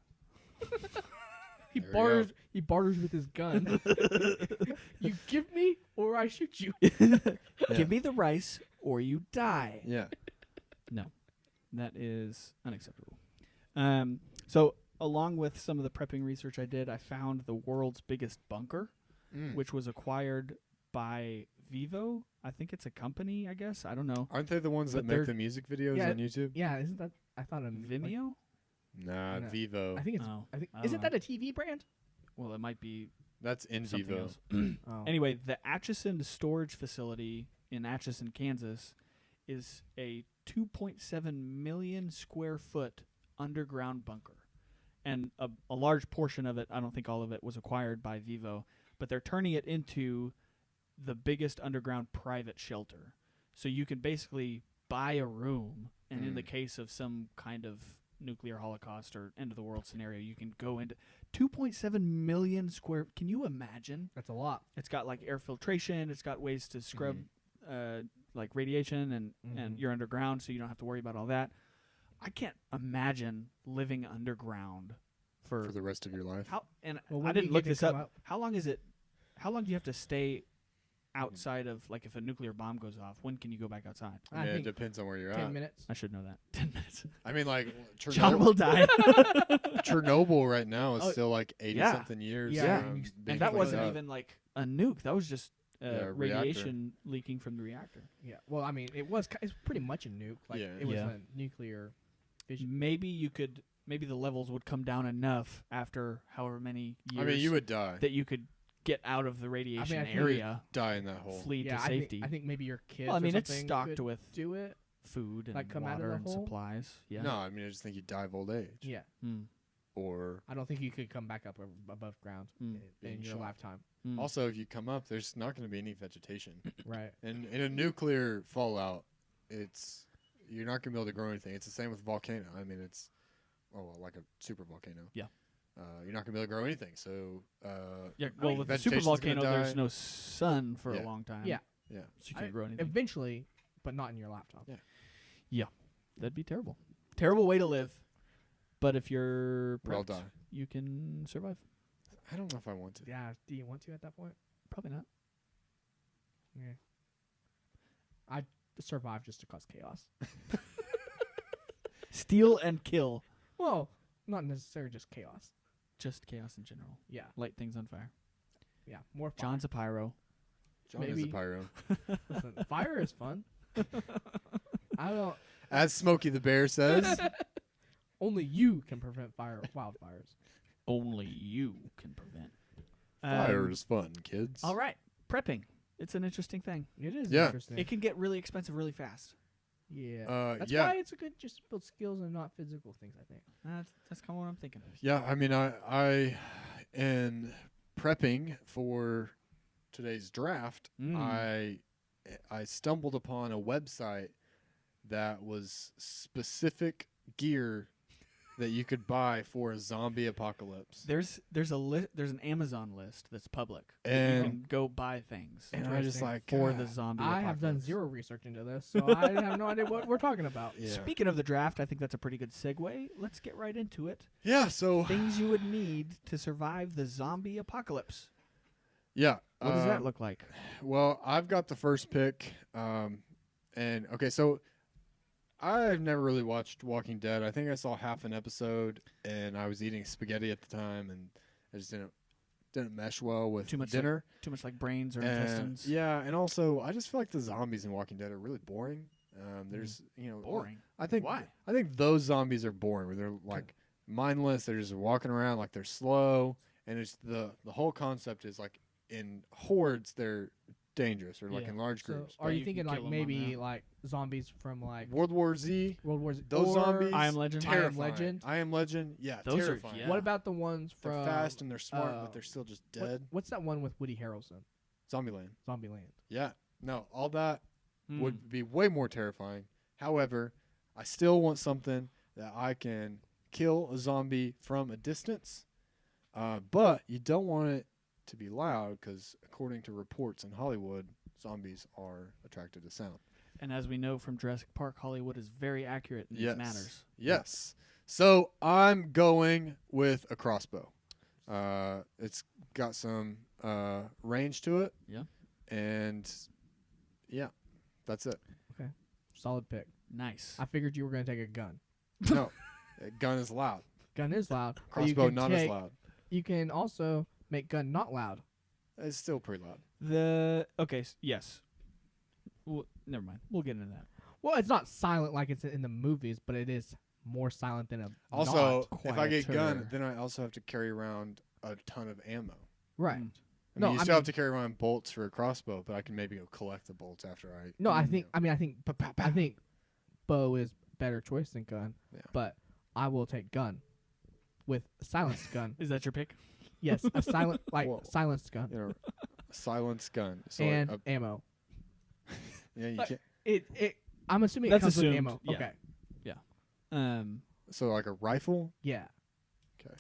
He There we go. barters. He barters with his gun. You give me, or I shoot you. Give me the rice or you die. Yeah. That is unacceptable. So along with some of the prepping research I did, I found the world's biggest bunker, which was acquired by Vivo. I think it's a company, I guess. I don't know. Aren't they the ones But that they're- make the music videos Yeah. on YouTube? Yeah, isn't that? I thought a Vimeo? Nah, No. Vivo. I think it's. Oh, I think I don't isn't know. that a TV brand? Well, it might be That's in something Vivo. else. Oh. Anyway, the Atchison storage facility in Atchison, Kansas, is a 2.7 million square foot underground bunker. And a large portion of it, I don't think all of it, was acquired by Vivo, but they're turning it into the biggest underground private shelter. So you can basically buy a room, and in the case of some kind of nuclear holocaust or end of the world scenario, you can go into 2.7 million square. Can you imagine? That's a lot. It's got like air filtration. It's got ways to scrub like radiation, and Mhm. you're underground, so you don't have to worry about all that. I can't imagine living underground For the rest of your life. how. And Well, I when do didn't you look get to this come up. out? How long is it? How long do you have to stay outside of like if a nuclear bomb goes off? When can you go back outside? I Yeah, it think depends on where you're 10 at. minutes. I should know that. 10 minutes. I mean, like John will die. Chernobyl right now is Oh, still like 80 yeah. something years. Yeah. from And being And that cleaned wasn't up. even like a nuke. That was just Yeah, reactor. radiation leaking from the reactor. Yeah. Well, I mean, it's pretty much a nuke. Like Yeah. it was Yeah. a nuclear fission. Maybe the levels would come down enough after however many years I mean, you would die. that you could get out of the radiation I think area, Die in that hole. flee Yeah, to I safety. think maybe your kids. Well, I or mean, it's something stocked could with do it. food and like, come out of water the and hole? supplies. Yeah. No, I mean, I just think you'd die of old age. Yeah. Mm. Or I don't think you could come back up above ground Mm. in Being your shot. lifetime. Mm. also, if you come up, there's not going to be any vegetation. Right. And in a nuclear fallout, you're not going to be able to grow anything. It's the same with volcano. I mean, it's like a super volcano. Yeah. You're not going to be able to grow anything. So Yeah. Well, mean, with the vegetation's super gonna volcano, there's die. no sun for Yeah. a long time. Yeah. yeah, So you can't grow anything. Eventually, but not in your laptop. Yeah. That'd be terrible. Terrible way to live. But if you're well prepped, die. you can survive. I don't know if I want to. Yeah. Do you want to at that point? Probably not. Yeah. I survive just to cause chaos. Steal and kill. Well, not necessarily just chaos. Just chaos in general. Yeah. Light things on fire. Yeah. More fire. John's a pyro. John is a Maybe. pyro. Listen, fire is fun. I don't. As Smokey the Bear says. Only you can prevent wildfires. Only you can prevent. Fire is fun, kids. All right. Prepping. It's an interesting thing. It is Yeah. interesting. It can get really expensive really fast. Yeah. That's yeah. why it's a good just build skills and not physical things, I think. That's kind of what I'm thinking. Yeah, I mean, I in prepping for today's draft, Mm. I stumbled upon a website that was specific gear that you could buy for a zombie apocalypse. There's an Amazon list that's public. That you And- can go buy things And I just Interesting. like for the God. zombie I have done apocalypse. zero research into this, so I have no idea what we're talking about. Yeah. Speaking of the draft, I think that's a pretty good segue. Let's get right into it. Yeah. So Things you would need to survive the zombie apocalypse. yeah. What does that look like? Well, I've got the first pick. And okay, so I've never really watched Walking Dead. I think I saw half an episode, and I was eating spaghetti at the time, and I just didn't mesh well with Too much dinner. Too much like brains or And, intestines. yeah, and also I just feel like the zombies in Walking Dead are really boring. There's Boring. I think Why? I think those zombies are boring. Where they're like mindless. They're just walking around like they're slow, and it's the whole concept is like in hordes they're dangerous or like Yeah. in large So, groups. are But you you thinking can like kill 'em on maybe that. like zombies from like World War Z, World War Z? those or zombies, I Am Legend. I Am terrifying. Legend. I Am Legend, yeah, Those are- terrifying. yeah. What about the ones They're from fast and they're smart, uh, but they're still just what- dead. what's that one with Woody Harrelson? Zombieland, Zombieland. yeah, no, all that Hmm. would be way more terrifying. However, I still want something that I can kill a zombie from a distance, but you don't want it to be loud because, according to reports in Hollywood, zombies are attracted to sound. And as we know from Jurassic Park, Hollywood is very accurate in Yes. these matters. Yes. So I'm going with a crossbow. It's got some range to it. Yeah. And yeah, that's it. Solid pick. Nice. I figured you were gonna take a gun. No, a gun is loud. Gun is loud. or you Crossbow can not as take- loud. You can also make gun not loud. It's still pretty loud. Yes. Never mind. We'll get into that. Well, it's not silent like it's in the movies, but it is more silent than a Also, not if I get gun, quieter. then I also have to carry around a ton of ammo. right. Mm. I No, mean, you I still have mean- to carry around bolts for a crossbow, but I can maybe go collect the bolts after I. No, I you think. know. I mean, I think. I think bow is better choice than gun. Yeah. But I will take gun with silenced gun. Is that your pick? Yes, a silent Whoa. silenced gun You know, a silenced gun. So and like ammo. yeah, you Like- can't. It. I'm assuming That's it comes assumed, with ammo. yeah. Okay. So like a rifle. Yeah. So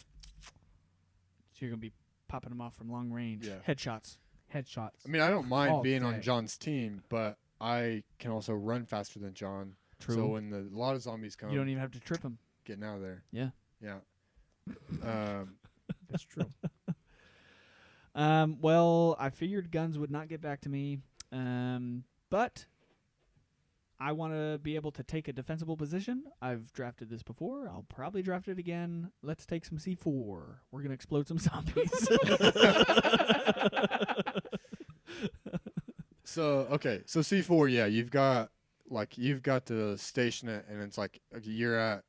you're gonna be popping them off from long range. Yeah. Headshots. Headshots. I mean, I don't mind All being day. on John's team, but I can also run faster than John. True. So when a lot of zombies come, You don't even have to trip them. getting out of there. Yeah. Yeah. That's true. Well, I figured guns would not get back to me, but I want to be able to take a defensible position. I've drafted this before. I'll probably draft it again. Let's take some C4. We're going to explode some zombies. So okay, so C4, yeah, you've got to station it, and it's like you're at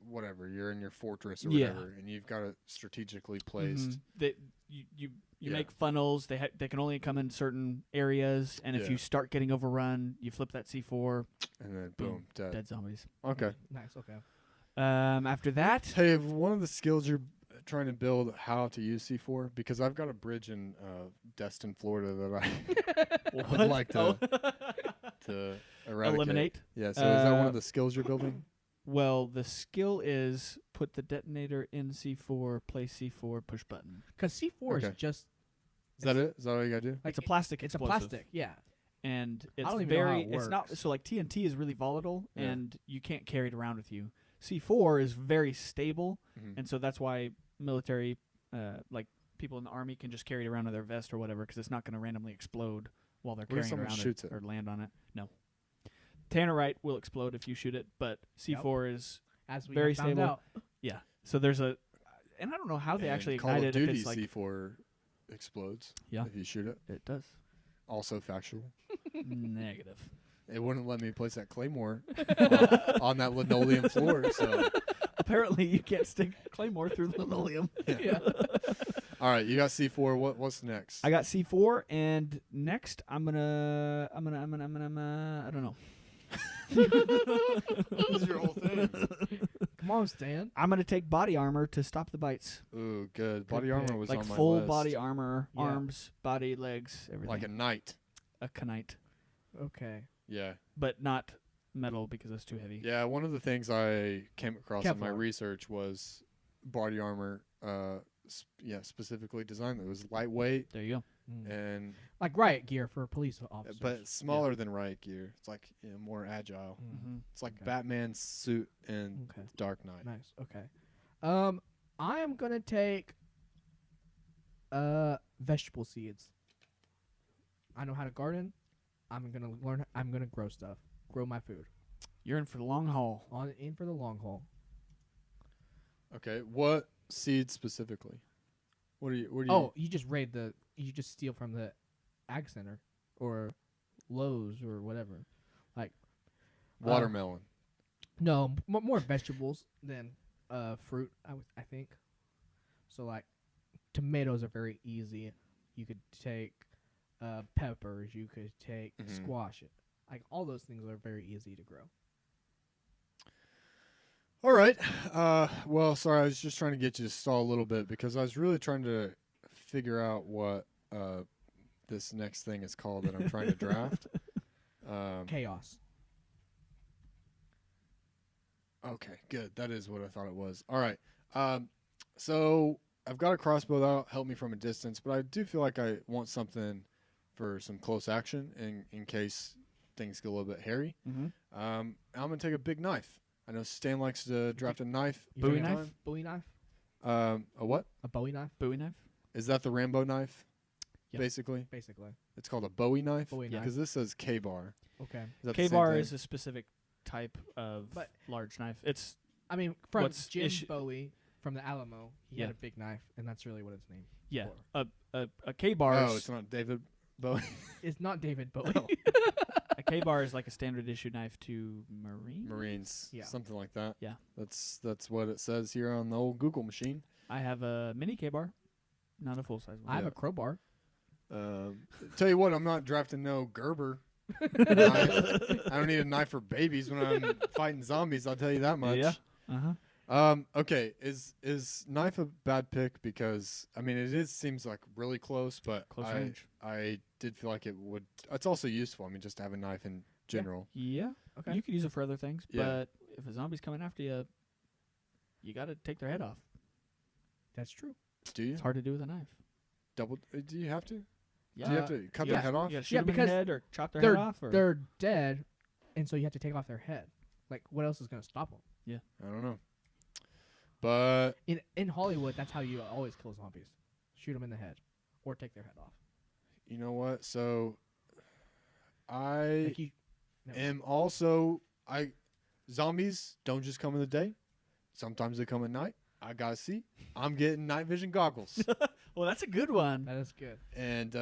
whatever, you're in your fortress or Yeah. whatever, and you've got it strategically placed. Mhm. You Yeah. make funnels. They can only come in certain areas, and if Yeah. you start getting overrun, you flip that C4. And then Boom, boom, dead. Dead zombies. Okay. Nice. Okay. After that, Hey, one of the skills you're trying to build how to use C4, because I've got a bridge in Destin, Florida that I would like to eradicate. eliminate. Yeah, so is that one Uh, of the skills you're building? Well, the skill is put the detonator in C4, place C4, push button. Because C4 Okay. is just Is that it? Is that all you gotta do? like It's a plastic It's explosive. a plastic. Yeah. And it's don't even know how very it it's not works. so like TNT is really volatile Yeah. and you can't carry it around with you. C4 is very stable, Mhm. and so that's why military like people in the army can just carry it around in their vest or whatever, because it's not going to randomly explode while they're What if carrying it someone around shoots it? or land on it. No. Tannerite will explode if you shoot it, but C4 is As we Very have found stable. out. yeah. So there's a and I don't know how they And actually Call ignite of it Duty if it's like C4 explodes. Yeah. If you shoot it. it does. Also factual. Negative. It wouldn't let me place that claymore on that linoleum floor. So Apparently you can't stick claymore through linoleum. Yeah. all right, you got C4. What's next? I got C4, and next I'm gonna I don't know. This is your whole thing. Come on, Stan. I'm gonna take body armor to stop the bites. Ooh, good. Body Good armor pick. was Like on my full list. body armor, Yeah. arms, body, legs, everything. Like a knight. a knight, Okay. Yeah. but not metal because it's too heavy. Yeah, one of the things I came across in my Kevlar. research was body armor. Specifically designed that was lightweight There you go. and Like riot gear for police officers. but smaller than riot gear. It's like more agile. Mm-hmm. It's like Okay. Batman's suit in Okay. Dark Knight. Nice. Okay. I am gonna take vegetable seeds. I know how to garden. I'm gonna learn. I'm gonna grow stuff. Grow my food. You're in for the long haul. In for the long haul. Okay, what seeds specifically? What do you? Oh, you just raid the. You just steal from the ag center or Lowe's or whatever. Like watermelon. no, more vegetables than fruit. I think. So like, tomatoes are very easy. You could take peppers. You could take Mhm. squash. Like all those things are very easy to grow. All right. Well, sorry, I was just trying to get you to stall a little bit because I was really trying to figure out what this next thing is called that I'm trying to draft. Chaos. Okay, good. That is what I thought it was. All right. So I've got a crossbow that'll help me from a distance, but I do feel like I want something for some close action in case things get a little bit hairy. Mm-hmm. I'm gonna take a big knife. I know Stan likes to draft a knife. You Bowie take a knife? Bowie knife. A what? A Bowie knife. Bowie knife. Is that the Rambo knife? Yep. Basically, Basically. it's called a Bowie knife. Bowie Yeah. knife. Because this says K-bar. Okay. Is that the K same bar thing? is a specific type of But- large knife. It's I mean, from What's Jim issue- Bowie from the Alamo, he Yeah. had a big knife, and that's really what it's named. yeah. for. A K bar. Oh, it's not David Bowie. It's not David Bowie. Oh. A K bar is like a standard issue knife to Marine. Marines. Yeah. Something like that. Yeah. That's what it says here on the old Google machine. I have a mini K bar, not a full size one. I have Yeah. a crowbar. Tell you what, I'm not drafting no Gerber knife. I don't need a knife for babies when I'm fighting zombies. I'll tell you that much. Yeah. Uh-huh. Okay. Is knife a bad pick? Because I mean, seems like really close, but Close range. I did feel like it would. It's also useful. I mean, just to have a knife in general. Yeah. Okay. You could use it for other things, Yeah. but if a zombie's coming after you, you got to take their head off. That's true. Do you It's hard to do with a knife. double? Do you have to? Yeah. Do you have to cut yeah. their head off? You got to shoot Yeah, them in the because head or chop their they're head off. Or they're dead, and so you have to take off their head. Like, what else is going to stop them? I don't know. But In Hollywood, that's how you always kill zombies: shoot them in the head, or take their head off. you know what? So I Like you, no. am also zombies don't just come in the day. Sometimes they come at night. I gotta see. I'm getting night vision goggles. well, that's a good one. That is good. And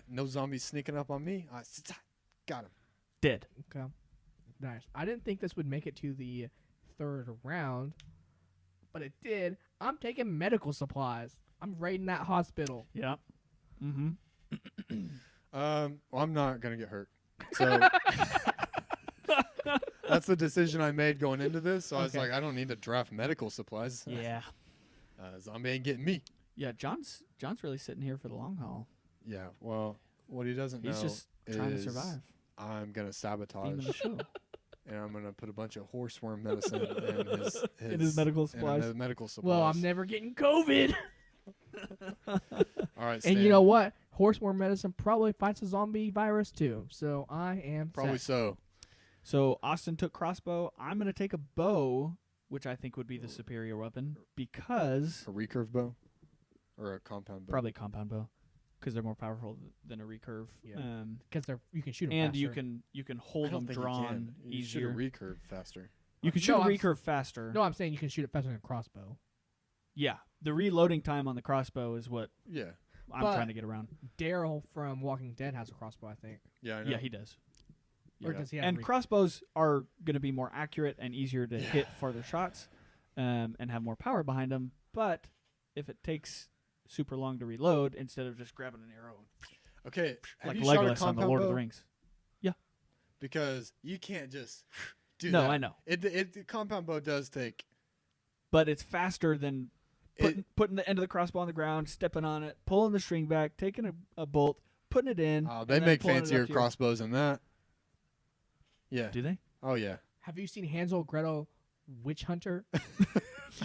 no zombies sneaking up on me. Got him. Dead. Okay. Nice. I didn't think this would make it to the third round, but it did. I'm taking medical supplies. I'm raiding that hospital. Yeah. Mm-hmm. Well, I'm not gonna get hurt. So that's the decision I made going into this. So I was Okay. like, I don't need to draft medical supplies. Yeah. Zombie ain't getting me. Yeah. John's really sitting here for the long haul. Yeah. Well, what he doesn't He's know just trying to is survive. I'm gonna Theme sabotage, of the show. and I'm gonna put a bunch of horseworm medicine in his medical in supplies. medical supplies. Well, I'm never getting COVID. All right, And you Stan. know what? Horseworm medicine probably fights a zombie virus too. So I am Probably set. so. So Austin took crossbow. I'm gonna take a bow, which I think would be the superior weapon because A recurve bow, or a compound bow. probably compound bow, because they're more powerful than a recurve. Yeah. Because you can shoot them And faster. you can I hold don't them think you drawn can. You shoot easier. a recurve faster. You can No, shoot a I'm recurve faster. No, I'm saying you can shoot it faster than a crossbow. Yeah, the reloading time on the crossbow is what Yeah. I'm But- trying to get around. Daryl from Walking Dead has a crossbow, I think. Yeah. I know. Yeah, he does. Or Yeah. does he have And crossbows are going to be more accurate and easier to hit farther shots, and have more power behind them. But if it takes super long to reload, instead of just grabbing an arrow, Okay. Have like you shot a Legolas on the compound Lord of bow? the Rings. Because you can't just do No, that. I know, The compound bow does take. but it's faster than It, putting the end of the crossbow on the ground, stepping on it, pulling the string back, taking a bolt, putting it in. they and then make pulling it up fancier to your- crossbows than that. Yeah. Do they? Oh yeah. Have you seen Hansel Gretel Witch Hunter?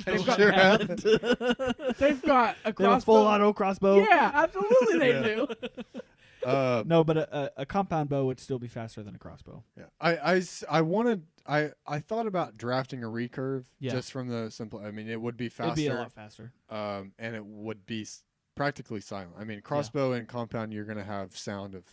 I sure have. They've got a They have a crossbow. full auto crossbow. Yeah, absolutely they Yeah. do. No, but a compound bow would still be faster than a crossbow. Yeah. I thought about drafting a recurve Yeah. just from the simple. I mean, it would be It'd faster. be a lot faster. And it would be practically silent. I mean, crossbow and compound, you're gonna have sound of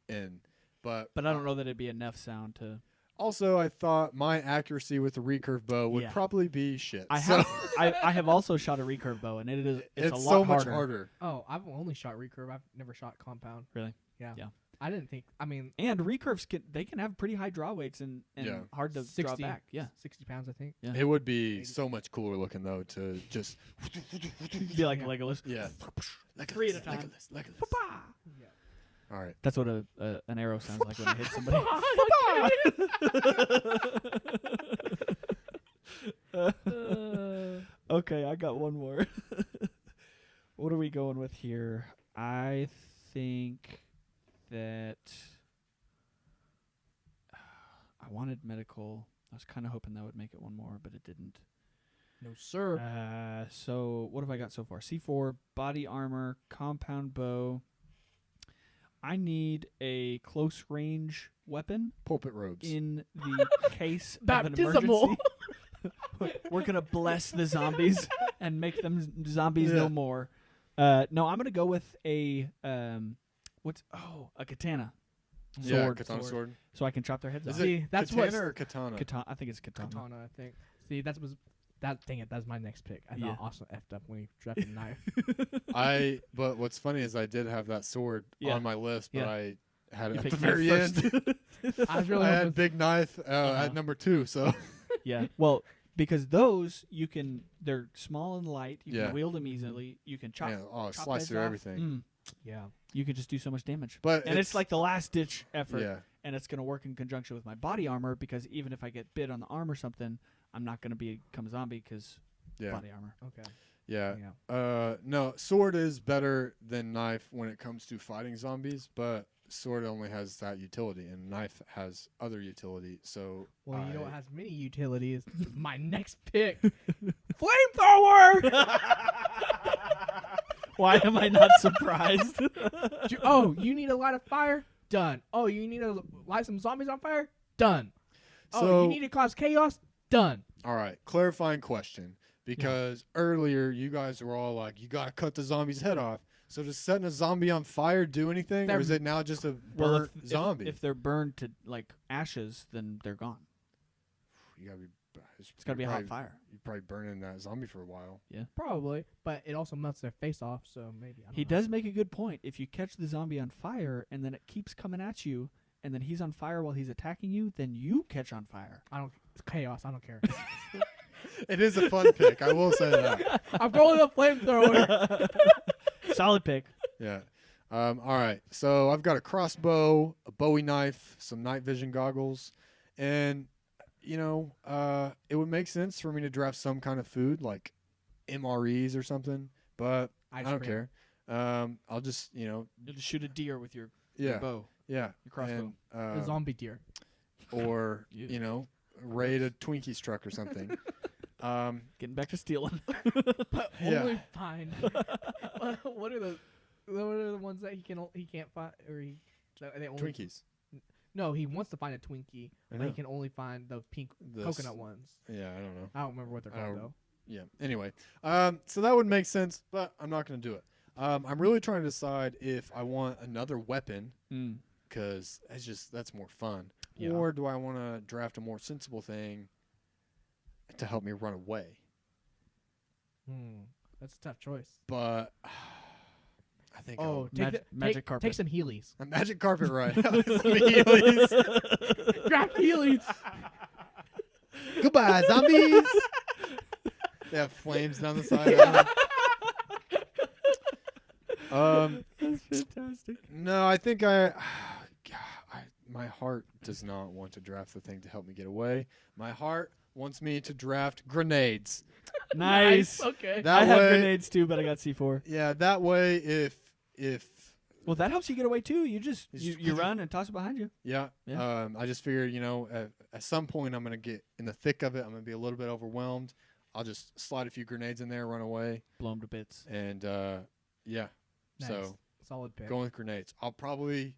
in, but But I don't know that it'd be enough sound to. also I thought my accuracy with the recurve bow would Yeah. probably be shit. I So have I have also shot a recurve bow, and it's a lot so much harder. harder. Oh, I've only shot recurve. I've never shot compound. Really? Yeah. Yeah. I didn't think. I mean, And recurves can have pretty high draw weights and Yeah. hard to draw back. Yeah. 60 pounds, I think. Yeah. It would be so much cooler looking though to just Be like Yeah. Legolas. yeah. Three at a time. Legolas. Papa! Yeah. All right. That's what an arrow sounds like when it hits somebody. Okay, I got one more. What are we going with here? I think that I wanted medical. I was kind of hoping that would make it one more, but it didn't. No, sir. So what have I got so far? C4, body armor, compound bow. I need a close range weapon Pulpit robes. in the case of an Baptismal. emergency. We're gonna bless the zombies and make them zombies no more. No, I'm gonna go with a a katana. Yeah, Sword. katana sword. So I can chop their heads Is off. See, it that's katana what's- or katana? Katana. I think it's katana. Katana, I think. See, that was that. Dang it, that's my next pick. I Yeah. thought Austin effed up when he dropped a knife. But what's funny is I did have that sword Yeah. on my list, but Yeah. I had You it at the picked very knife end. I was really I hoping had big knife at number 2, so Yeah. Well, because those they're small and light. You Yeah. can wield them easily. You can chop. yeah, chop slice heads through off. everything. yeah. You can just do so much damage. But And it's like the last ditch effort. yeah, And it's going to work in conjunction with my body armor because even if I get bit on the arm or something, I'm not going to become a zombie because yeah, body armor. Okay. yeah. Yeah. No, sword is better than knife when it comes to fighting zombies, but sword only has that utility, and knife has other utility. So Well, you know I- what has many utilities? My next pick, flamethrower. Why am I not surprised? Oh, you need a light of fire? Done. Oh, you need to light some zombies on fire? Done. Oh, So- you need to cause chaos? Done. All right, clarifying question. Because earlier you guys were all like, you gotta cut the zombie's head off. So does setting a zombie on fire do anything, or is it now just a burnt zombie? If they're burned to like ashes, then they're gone. You gotta be. It's got to be a hot probably- fire. You're probably burning that zombie for a while. Probably, but it also melts their face off, so maybe. I don't He know. does make a good point. If you catch the zombie on fire and then it keeps coming at you, and then he's on fire while he's attacking you, then you catch on fire. I don't. It's chaos. I don't care. It is a fun pick, I will say that. I'm going with flamethrower. Solid pick. Yeah. All right. So I've got a crossbow, a Bowie knife, some night vision goggles, and it would make sense for me to draft some kind of food like MREs or something, but I don't care. I'll just You'll just shoot a deer with your yeah, bow, yeah, your crossbow. and, The zombie deer. or Yeah. raid a Twinkies truck or something. Getting back to stealing. But Yeah. only find. What are the ones that he can't find, or they only Twinkies. No, he wants to find a Twinkie, I but he know. can only find the pink The coconut ones. Yeah, I don't know. I don't remember what they're called though. Yeah. Anyway, so that would make sense, but I'm not going to do it. I'm really trying to decide if I want another weapon because that's more fun, Yeah. or do I want to draft a more sensible thing to help me run away? That's a tough choice. But I think Magic carpet. Take some Heelys. a magic carpet ride. Some Heelys. Grab Heelys. Goodbye, zombies. They have flames down the side. Of them. That's fantastic. No, I think my heart does not want to draft the thing to help me get away. My heart wants me to draft grenades. Nice. Okay. That I have way, grenades too, but I got C4. yeah, that way if Well, that helps you get away too. You just It's you run and toss it behind you. Yeah. Yeah. I just figured, at some point I'm gonna get in the thick of it. I'm gonna be a little bit overwhelmed. I'll just slide a few grenades in there, run away, Blow them to bits. and yeah. Nice. So Solid pick. going with grenades. I'll probably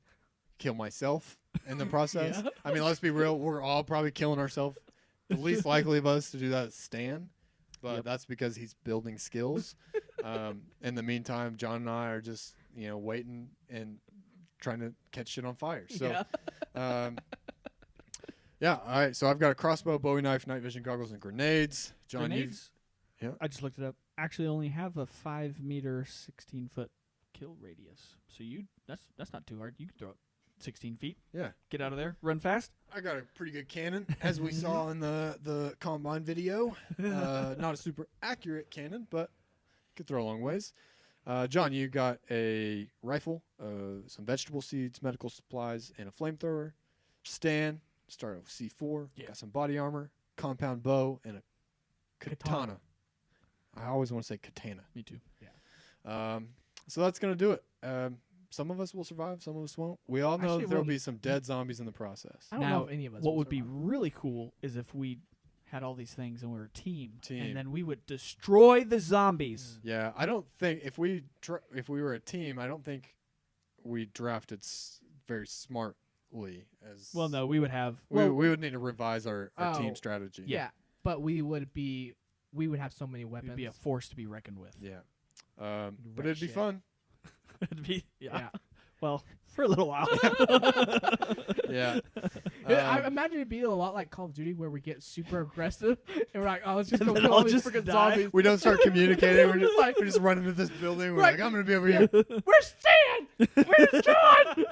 kill myself in the process. Yeah. I mean, let's be real. We're all probably killing ourselves. The least likely of us to do that is Stan, but Yep. that's because he's building skills. In the meantime, John and I are just waiting and trying to catch shit on fire. So, yeah. All right. So I've got a crossbow, Bowie knife, night vision goggles, and grenades. John, Grenades? Yeah. I just looked it up. Actually, only have a 5 meter, 16-foot kill radius. So that's not too hard. You can throw it 16 feet. Yeah. Get out of there. Run fast. I got a pretty good cannon, as we saw in the Combine video. Not a super accurate cannon, but could throw a long ways. John, you got a rifle, some vegetable seeds, medical supplies, and a flamethrower. Stan, started with C4. Yeah. Got some body armor, compound bow, and a katana. I always want to say katana. Me too. So that's going to do it. Some of us will survive, some of us won't. We all know Actually, there will we'll- be some dead zombies in the process. I don't Now, know if any of us. What will would be survive. really cool is if we had all these things and we were a team, Team. and then we would destroy the zombies. Yeah, I don't think if we were a team, I don't think we drafted very smartly. As Well, no, we would have. we would need to revise our team Oh, strategy. Yeah, but we would have so many weapons. We'd be a force to be reckoned with. Yeah. Wreck But it'd be shit. fun. It'd be Yeah. Well, for a little while. Yeah. I imagine it'd be a lot like Call of Duty where we get super aggressive and we're like, oh, let's just go And then kill all I'll these just freaking die. zombies. We don't start communicating. We're just Like- we're just running into this building. We're Right. like, I'm gonna be over here. Where's Stan? Where's John?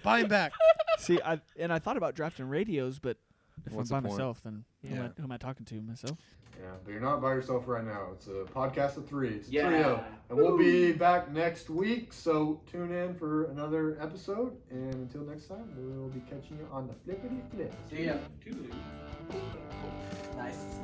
Buy him back. See, I thought about drafting radios, but if What's I'm the by point? myself, then Yeah. who am I talking to? Myself? Yeah, but you're not by yourself right now. It's a podcast of 3. It's a Yeah. trio. And we'll be back next week, so tune in for another episode. And until next time, we'll be catching you on the flippity flip. See ya. Nice.